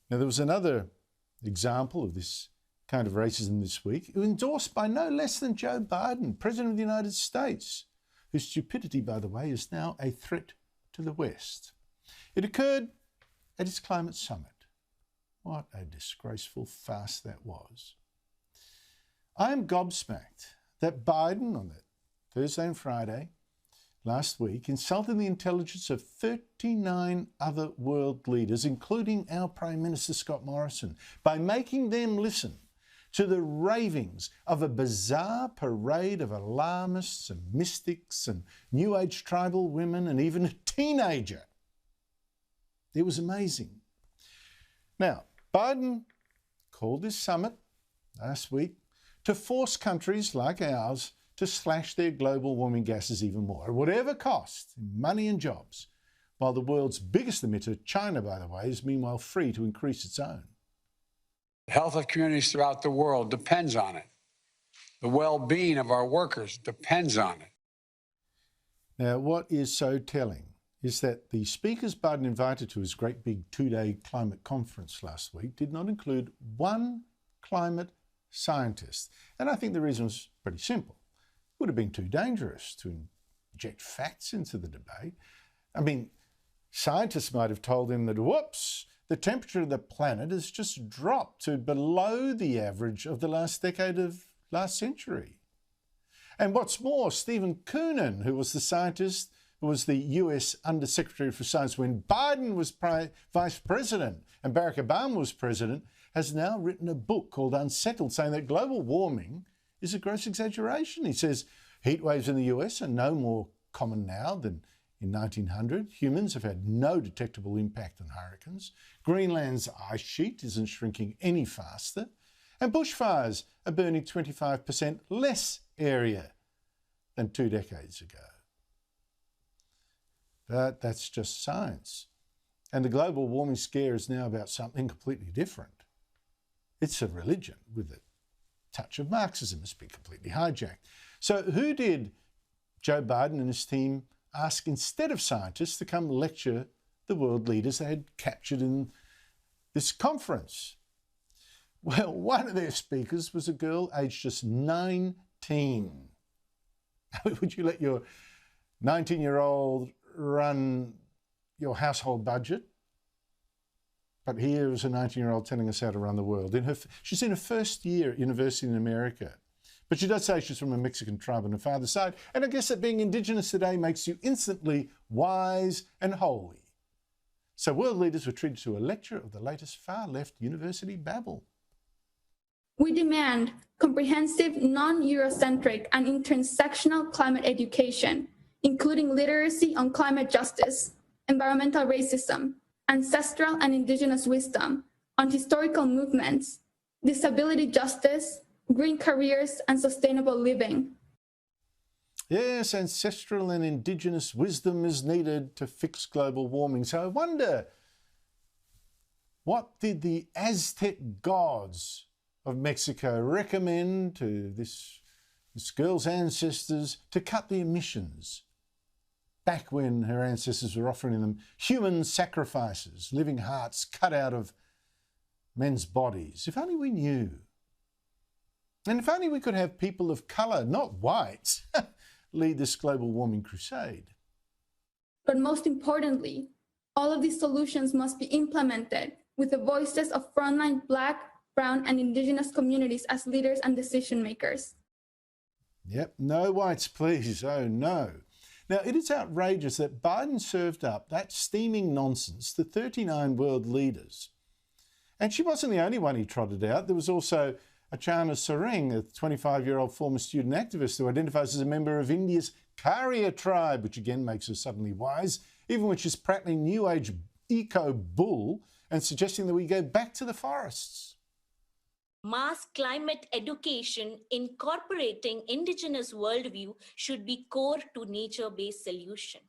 Now, there was another example of this kind of racism this week, endorsed by no less than Joe Biden, President of the United States, whose stupidity, by the way, is now a threat to the West. It occurred at his climate summit. What a disgraceful farce that was. I am gobsmacked that Biden, on that Thursday and Friday last week, insulted the intelligence of 39 other world leaders, including our Prime Minister Scott Morrison, by making them listen to the ravings of a bizarre parade of alarmists and mystics and New Age tribal women and even a teenager. It was amazing. Now, Biden called this summit last week to force countries like ours to slash their global warming gases even more, at whatever cost, in money and jobs, while the world's biggest emitter, China, by the way, is meanwhile free to increase its own. The health of communities throughout the world depends on it. The well-being of our workers depends on it. Now, what is so telling is that the speakers Biden invited to his great big two-day climate conference last week did not include one climate scientist. And I think the reason was pretty simple. It would have been too dangerous to inject facts into the debate. I mean, scientists might have told him that, whoops, the temperature of the planet has just dropped to below the average of the last decade of last century. And what's more, Stephen Koonin, who was the scientist, who was the US Undersecretary for Science when Biden was Vice President and Barack Obama was President, has now written a book called Unsettled, saying that global warming is a gross exaggeration. He says heat waves in the US are no more common now than in 1900. Humans have had no detectable impact on hurricanes. Greenland's ice sheet isn't shrinking any faster. And bushfires are burning 25% less area than 2 decades ago. But that's just science. And the global warming scare is now about something completely different. It's a religion with a touch of Marxism. It's been completely hijacked. So who did Joe Biden and his team ask instead of scientists to come lecture the world leaders they had captured in this conference? Well, one of their speakers was a girl aged just 19. Would you let your 19-year-old run your household budget? But here is a 19-year-old telling us how to run the world. She's in her first year at university in America. But she does say she's from a Mexican tribe on her father's side. And I guess that being Indigenous today makes you instantly wise and holy. So world leaders were treated to a lecture of the latest far-left university babble. We demand comprehensive, non-Eurocentric and intersectional climate education, including literacy on climate justice, environmental racism, ancestral and Indigenous wisdom, on historical movements, disability justice, green careers, and sustainable living. Yes, ancestral and Indigenous wisdom is needed to fix global warming. So I wonder, what did the Aztec gods of Mexico recommend to this girl's ancestors to cut the emissions back when her ancestors were offering them human sacrifices, living hearts cut out of men's bodies? If only we knew. And if only we could have people of colour, not whites, lead this global warming crusade. But most importantly, all of these solutions must be implemented with the voices of frontline Black, Brown, and Indigenous communities as leaders and decision makers. Yep, no whites, please. Oh, no. Now, it is outrageous that Biden served up that steaming nonsense to 39 world leaders. And she wasn't the only one he trotted out. There was also Achana Sareng, a 25-year-old former student activist who identifies as a member of India's Karya tribe, which again makes her suddenly wise, even when she's prattling New Age eco-bull and suggesting that we go back to the forests. Mass climate education incorporating Indigenous worldview should be core to nature-based solution.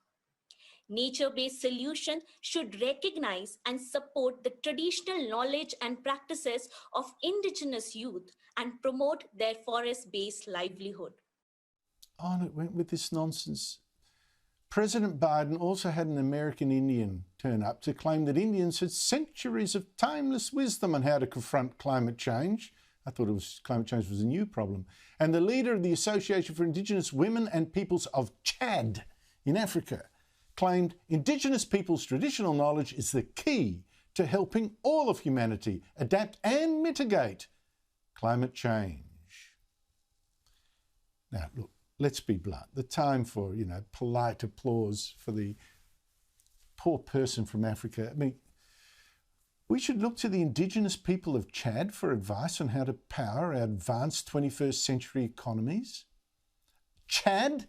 Nature-based solution should recognize and support the traditional knowledge and practices of Indigenous youth and promote their forest-based livelihood. On it went with this nonsense. President Biden also had an American Indian turn up to claim that Indians had centuries of timeless wisdom on how to confront climate change. I thought climate change was a new problem. And the leader of the Association for Indigenous Women and Peoples of Chad in Africa claimed Indigenous peoples' traditional knowledge is the key to helping all of humanity adapt and mitigate climate change. Now, look, let's be blunt. The time for, polite applause for the poor person from Africa. I mean, we should look to the Indigenous people of Chad for advice on how to power our advanced 21st century economies. Chad,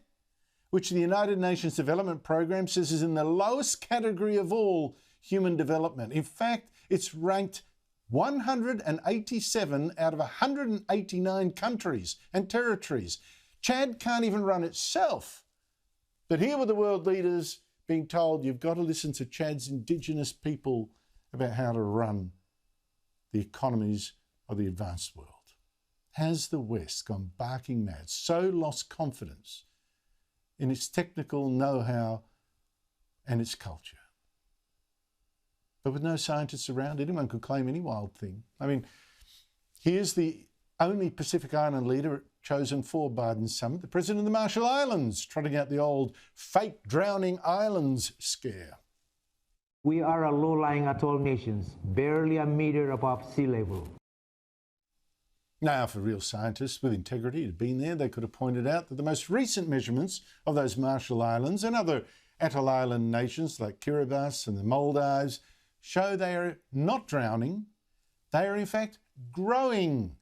which the United Nations Development Programme says is in the lowest category of all human development. In fact, it's ranked 187 out of 189 countries and territories. Chad can't even run itself. But here were the world leaders being told, you've got to listen to Chad's Indigenous people about how to run the economies of the advanced world. Has the West gone barking mad, so lost confidence in its technical know-how and its culture? But with no scientists around, anyone could claim any wild thing. I mean, here's the only Pacific Island leader chosen for Biden's summit, the President of the Marshall Islands, trotting out the old fake drowning islands scare. We are a low-lying atoll nation, barely a meter above sea level. Now, for real scientists with integrity who'd been there, they could have pointed out that the most recent measurements of those Marshall Islands and other atoll island nations like Kiribati and the Maldives show they are not drowning. They are, in fact, growing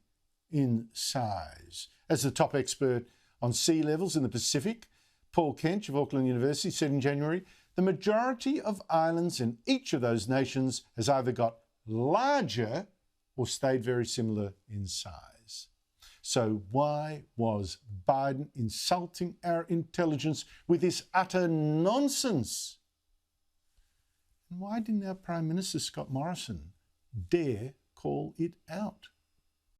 in size. As the top expert on sea levels in the Pacific, Paul Kench of Auckland University, said in January, the majority of islands in each of those nations has either got larger or stayed very similar in size. So why was Biden insulting our intelligence with this utter nonsense? And why didn't our Prime Minister, Scott Morrison, dare call it out?